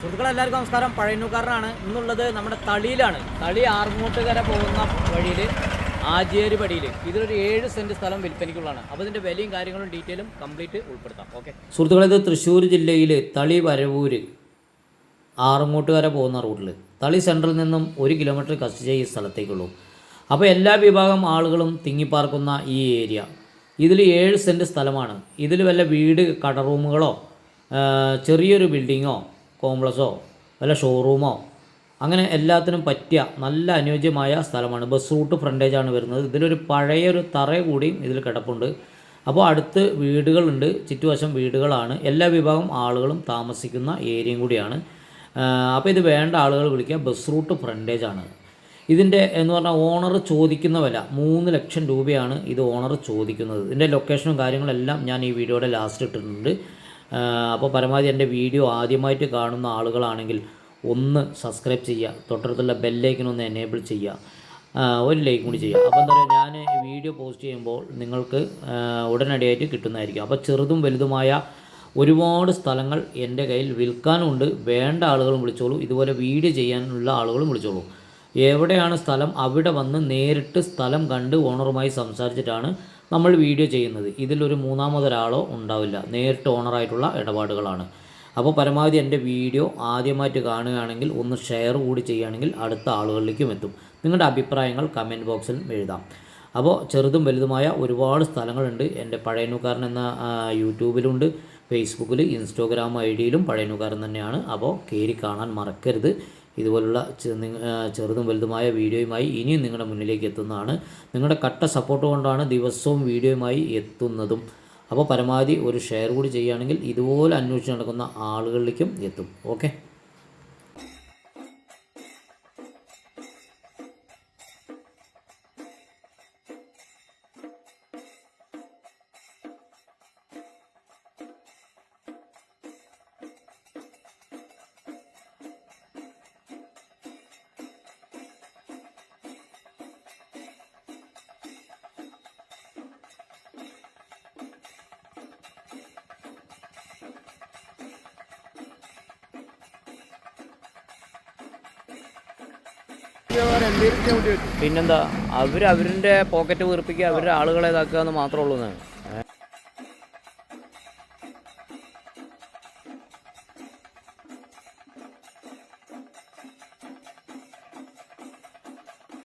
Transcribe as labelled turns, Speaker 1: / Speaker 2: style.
Speaker 1: സുഹൃത്തുക്കളെല്ലാവർക്കും നമസ്കാരം. പഴയന്നൂക്കാരനാണ്. ഇന്നുള്ളത് നമ്മുടെ തളിയിലാണ്. തളി ആർങ്ങോട്ടുകര പോകുന്ന വഴിയിൽ ആചേരി പടിയിൽ ഇതൊരു 7 സെൻറ്റ് സ്ഥലം വിൽപ്പനയ്ക്കുള്ളതാണ്. അപ്പോൾ ഇതിൻ്റെ വിലയും കാര്യങ്ങളും ഡീറ്റെയിലും കംപ്ലീറ്റ് ഉൾപ്പെടുത്താം. ഓക്കെ സുഹൃത്തുക്കളെ, ഇത് തൃശ്ശൂർ ജില്ലയിൽ തളി വരവൂര് ആറങ്ങോട്ടുകര പോകുന്ന റൂട്ടിൽ തളി സെൻട്രലിൽ നിന്നും 1 കിലോമീറ്റർ കഷ്ടിച്ചേ ഈ സ്ഥലത്തേക്കുള്ളൂ. അപ്പോൾ എല്ലാ വിഭാഗം ആളുകളും തിങ്ങിപ്പാർക്കുന്ന ഈ ഏരിയ ഇതിൽ 7 സെൻറ്റ് സ്ഥലമാണ്. ഇതിൽ വല്ല വീട്, കട റൂമുകളോ ചെറിയൊരു ബിൽഡിങ്ങോ കോംപ്ലക്സോ വല്ല ഷോറൂമോ അങ്ങനെ എല്ലാത്തിനും പറ്റിയ നല്ല അനുയോജ്യമായ സ്ഥലമാണ്. ബസ് റൂട്ട് ഫ്രണ്ടേജാണ് വരുന്നത്. ഇതിലൊരു പഴയൊരു തറ കൂടിയും ഇതിൽ കിടപ്പുണ്ട്. അപ്പോൾ അടുത്ത് വീടുകളുണ്ട്, ചുറ്റുവശം വീടുകളാണ്. എല്ലാ വിഭാഗം ആളുകളും താമസിക്കുന്ന ഏരിയയും കൂടിയാണ്. അപ്പോൾ ഇത് വേണ്ട ആളുകൾ വിളിക്കുക. ബസ് റൂട്ട് ഫ്രണ്ടേജാണ്. ഇതിൻ്റെ എന്ന് പറഞ്ഞാൽ ഓണർ ചോദിക്കുന്ന വില 3 ലക്ഷം രൂപയാണ് ഇത് ഓണർ ചോദിക്കുന്നത്. ഇതിൻ്റെ ലൊക്കേഷനും കാര്യങ്ങളെല്ലാം ഞാൻ ഈ വീഡിയോയുടെ ലാസ്റ്റ് ഇട്ടിട്ടുണ്ട്. അപ്പോൾ പരമാവധി എൻ്റെ വീഡിയോ ആദ്യമായിട്ട് കാണുന്ന ആളുകളാണെങ്കിൽ ഒന്ന് സബ്സ്ക്രൈബ് ചെയ്യുക, തൊട്ടടുത്തുള്ള ബെല്ലൈക്കനൊന്ന് എനേബിൾ ചെയ്യുക, ഒരു ലൈക്ക് കൂടി ചെയ്യുക. അപ്പോൾ എന്താ പറയുക, ഞാൻ വീഡിയോ പോസ്റ്റ് ചെയ്യുമ്പോൾ നിങ്ങൾക്ക് ഉടനടിയായിട്ട് കിട്ടുന്നതായിരിക്കും. അപ്പോൾ ചെറുതും വലുതുമായ ഒരുപാട് സ്ഥലങ്ങൾ എൻ്റെ കയ്യിൽ വിൽക്കാനുണ്ട്. വേണ്ട ആളുകളും വിളിച്ചോളൂ. ഇതുപോലെ വീഡിയോ ചെയ്യാനുള്ള ആളുകളും വിളിച്ചോളൂ. എവിടെയാണ് സ്ഥലം അവിടെ വന്ന് നേരിട്ട് സ്ഥലം കണ്ട് ഓണറുമായി സംസാരിച്ചിട്ടാണ് നമ്മൾ വീഡിയോ ചെയ്യുന്നത്. ഇതിലൊരു മൂന്നാമതൊരാളോ ഉണ്ടാവില്ല. നേരിട്ട് ഓണറായിട്ടുള്ള ഇടപാടുകളാണ്. അപ്പോൾ പരമാവധി എൻ്റെ വീഡിയോ ആദ്യമായിട്ട് കാണുകയാണെങ്കിൽ ഒന്ന് ഷെയർ കൂടി ചെയ്യുകയാണെങ്കിൽ അടുത്ത ആളുകളിലേക്കും എത്തും. നിങ്ങളുടെ അഭിപ്രായങ്ങൾ കമൻറ്റ് ബോക്സിൽ എഴുതാം. അപ്പോൾ ചെറുതും വലുതുമായ ഒരുപാട് സ്ഥലങ്ങളുണ്ട്. എൻ്റെ പഴയന്നൂക്കാരൻ എന്ന യൂട്യൂബിലുണ്ട്, ഫേസ്ബുക്കിൽ, ഇൻസ്റ്റാഗ്രാം ഐഡിയിലും പഴയന്നൂക്കാരൻ തന്നെയാണ്. അപ്പോൾ കയറി കാണാൻ മറക്കരുത്. ഇതുപോലുള്ള ചെറുതും വലുതുമായ വീഡിയോയുമായി ഇനിയും നിങ്ങളുടെ മുന്നിലേക്ക് എത്തുന്നതാണ്. നിങ്ങളുടെ കട്ട സപ്പോർട്ട് കൊണ്ടാണ് ദിവസവും വീഡിയോയുമായി എത്തുന്നതും. അപ്പോൾ പരമാവധി ഒരു ഷെയർ കൂടി ചെയ്യുകയാണെങ്കിൽ ഇതുപോലെ അന്വേഷിച്ച് നടക്കുന്ന ആളുകളിലേക്കും എത്തും. ഓക്കെ. പിന്നെന്താ, അവരുടെ പോക്കറ്റ് വീർപ്പിക്കുക, അവരുടെ ആളുകളെ ഇതാക്കുക എന്ന് മാത്രമേ ഉള്ളൂ.